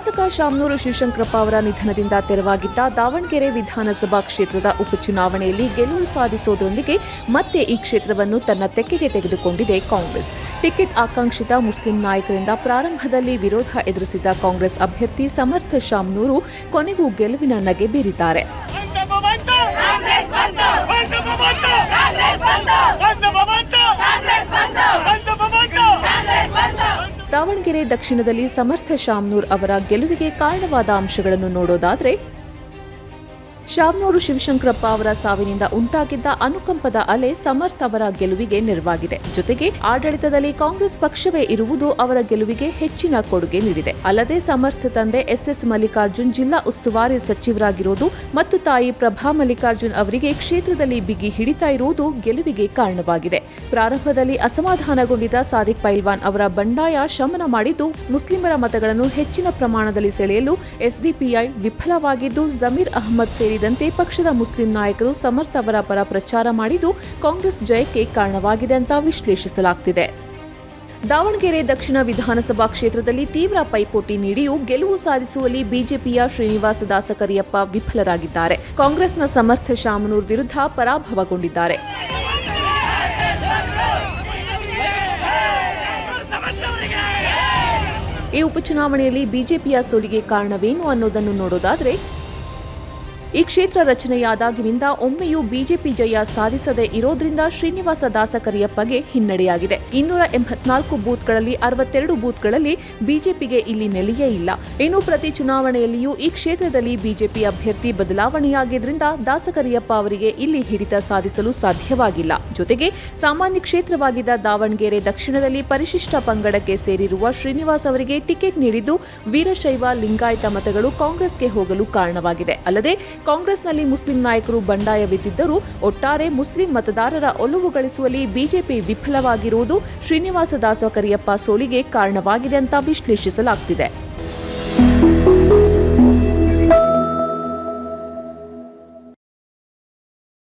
ಶಾಸಕ ಶಾಮನೂರು ಶಿವಶಂಕರಪ್ಪ ಅವರ ನಿಧನದಿಂದ ತೆರವಾಗಿದ್ದ ದಾವಣಗೆರೆ ವಿಧಾನಸಭಾ ಕ್ಷೇತ್ರದ ಉಪಚುನಾವಣೆಯಲ್ಲಿ ಗೆಲುವು ಸಾಧಿಸುವುದರೊಂದಿಗೆ ಮತ್ತೆ ಈ ಕ್ಷೇತ್ರವನ್ನು ತನ್ನ ತೆಕ್ಕೆಗೆ ತೆಗೆದುಕೊಂಡಿದೆ ಕಾಂಗ್ರೆಸ್. ಟಿಕೆಟ್ ಆಕಾಂಕ್ಷಿತ ಮುಸ್ಲಿಂ ನಾಯಕರಿಂದ ಪ್ರಾರಂಭದಲ್ಲಿ ವಿರೋಧ ಎದುರಿಸಿದ್ದ ಕಾಂಗ್ರೆಸ್ ಅಭ್ಯರ್ಥಿ ಸಮರ್ಥ ಶಾಮನೂರು ಕೊನೆಗೂ ಗೆಲುವಿನ ನಗೆ ಬೀರಿದ್ದಾರೆ. ದಾವಣಗೆರೆ ದಕ್ಷಿಣದಲ್ಲಿ ಸಮರ್ಥ ಶಾಮನೂರ್ ಅವರ ಗೆಲುವಿಗೆ ಕಾರಣವಾದ ಅಂಶಗಳನ್ನು ನೋಡೋದಾದರೆ, ಶಾಮನೂರು ಶಿವಶಂಕರಪ್ಪ ಅವರ ಸಾವಿನಿಂದ ಉಂಟಾಗಿದ್ದ ಅನುಕಂಪದ ಅಲೆ ಸಮರ್ಥ ಅವರ ಗೆಲುವಿಗೆ ನೆರವಾಗಿದೆ. ಜೊತೆಗೆ ಆಡಳಿತದಲ್ಲಿ ಕಾಂಗ್ರೆಸ್ ಪಕ್ಷವೇ ಇರುವುದು ಅವರ ಗೆಲುವಿಗೆ ಹೆಚ್ಚಿನ ಕೊಡುಗೆ ನೀಡಿದೆ. ಅಲ್ಲದೆ ಸಮರ್ಥ ತಂದೆ ಎಸ್ ಮಲ್ಲಿಕಾರ್ಜುನ್ ಜಿಲ್ಲಾ ಉಸ್ತುವಾರಿ ಸಚಿವರಾಗಿರುವುದು ಮತ್ತು ತಾಯಿ ಪ್ರಭಾ ಮಲ್ಲಿಕಾರ್ಜುನ್ ಅವರಿಗೆ ಕ್ಷೇತ್ರದಲ್ಲಿ ಬಿಗಿ ಹಿಡಿತಾ ಇರುವುದು ಗೆಲುವಿಗೆ ಕಾರಣವಾಗಿದೆ. ಪ್ರಾರಂಭದಲ್ಲಿ ಅಸಮಾಧಾನಗೊಂಡಿದ್ದ ಸಾದಿಕ್ ಪೈಲ್ವಾನ್ ಅವರ ಬಂಡಾಯ ಶಮನ ಮಾಡಿದ್ದು ಮುಸ್ಲಿಮರ ಮತಗಳನ್ನು ಹೆಚ್ಚಿನ ಪ್ರಮಾಣದಲ್ಲಿ ಸೆಳೆಯಲು ಎಸ್ಡಿಪಿಐ ವಿಫಲವಾಗಿದ್ದು, ಜಮೀರ್ ಅಹಮದ್ ಸೇರಿದಂತೆ ಪಕ್ಷದ ಮುಸ್ಲಿಂ ನಾಯಕರು ಸಮರ್ಥ ಅವರ ಪರ ಪ್ರಚಾರ ಮಾಡಿದ್ದು ಕಾಂಗ್ರೆಸ್ ಜಯಕ್ಕೆ ಕಾರಣವಾಗಿದೆ ಅಂತ ವಿಶ್ಲೇಷಿಸಲಾಗುತ್ತಿದೆ. ದಾವಣಗೆರೆ ದಕ್ಷಿಣ ವಿಧಾನಸಭಾ ಕ್ಷೇತ್ರದಲ್ಲಿ ತೀವ್ರ ಪೈಪೋಟಿ ನೀಡಿಯೂ ಗೆಲುವು ಸಾಧಿಸುವಲ್ಲಿ ಬಿಜೆಪಿಯ ಶ್ರೀನಿವಾಸ ದಾಸಕರಿಯಪ್ಪ ವಿಫಲರಾಗಿದ್ದಾರೆ. ಕಾಂಗ್ರೆಸ್ನ ಸಮರ್ಥ ಶಾಮನೂರ್ ವಿರುದ್ಧ ಪರಾಭವಗೊಂಡಿದ್ದಾರೆ. ಈ ಉಪಚುನಾವಣೆಯಲ್ಲಿ ಬಿಜೆಪಿಯ ಸೋಲಿಗೆ ಕಾರಣವೇನು ಅನ್ನೋದನ್ನು ನೋಡೋದಾದರೆ, ಈ ಕ್ಷೇತ್ರ ರಚನೆಯಾದಾಗಿನಿಂದ ಒಮ್ಮೆಯೂ ಬಿಜೆಪಿ ಜಯ ಸಾಧಿಸದೇ ಇರೋದ್ರಿಂದ ಶ್ರೀನಿವಾಸ ದಾಸಕರಿಯಪ್ಪಗೆ ಹಿನ್ನಡೆಯಾಗಿದೆ. 284 ಬೂತ್ಗಳಲ್ಲಿ 62 ಬೂತ್ಗಳಲ್ಲಿ ಬಿಜೆಪಿಗೆ ಇಲ್ಲಿ ನೆಲೆಯೇ ಇಲ್ಲ. ಇನ್ನು ಪ್ರತಿ ಚುನಾವಣೆಯಲ್ಲಿಯೂ ಈ ಕ್ಷೇತ್ರದಲ್ಲಿ ಬಿಜೆಪಿ ಅಭ್ಯರ್ಥಿ ಬದಲಾವಣೆಯಾಗಿದ್ದರಿಂದ ದಾಸಕರಿಯಪ್ಪ ಅವರಿಗೆ ಇಲ್ಲಿ ಹಿಡಿತ ಸಾಧಿಸಲು ಸಾಧ್ಯವಾಗಿಲ್ಲ. ಜೊತೆಗೆ ಸಾಮಾನ್ಯ ಕ್ಷೇತ್ರವಾಗಿದ್ದ ದಾವಣಗೆರೆ ದಕ್ಷಿಣದಲ್ಲಿ ಪರಿಶಿಷ್ಟ ಪಂಗಡಕ್ಕೆ ಸೇರಿರುವ ಶ್ರೀನಿವಾಸ್ ಅವರಿಗೆ ಟಿಕೆಟ್ ನೀಡಿದ್ದು ವೀರಶೈವ ಲಿಂಗಾಯತ ಮತಗಳು ಕಾಂಗ್ರೆಸ್ಗೆ ಹೋಗಲು ಕಾರಣವಾಗಿದೆ. ಅಲ್ಲದೆ ಕಾಂಗ್ರೆಸ್ನಲ್ಲಿ ಮುಸ್ಲಿಂ ನಾಯಕರು ಬಂಡಾಯವಿದ್ದರೂ ಒಟ್ಟಾರೆ ಮುಸ್ಲಿಂ ಮತದಾರರ ಒಲವು ಗಳಿಸುವಲ್ಲಿ ಬಿಜೆಪಿ ವಿಫಲವಾಗಿರುವುದು ಶ್ರೀನಿವಾಸ ದಾಸಕರಿಯಪ್ಪ ಸೋಲಿಗೆ ಕಾರಣವಾಗಿದೆ ಅಂತ ವಿಶ್ಲೇಷಿಸಲಾಗುತ್ತಿದೆ.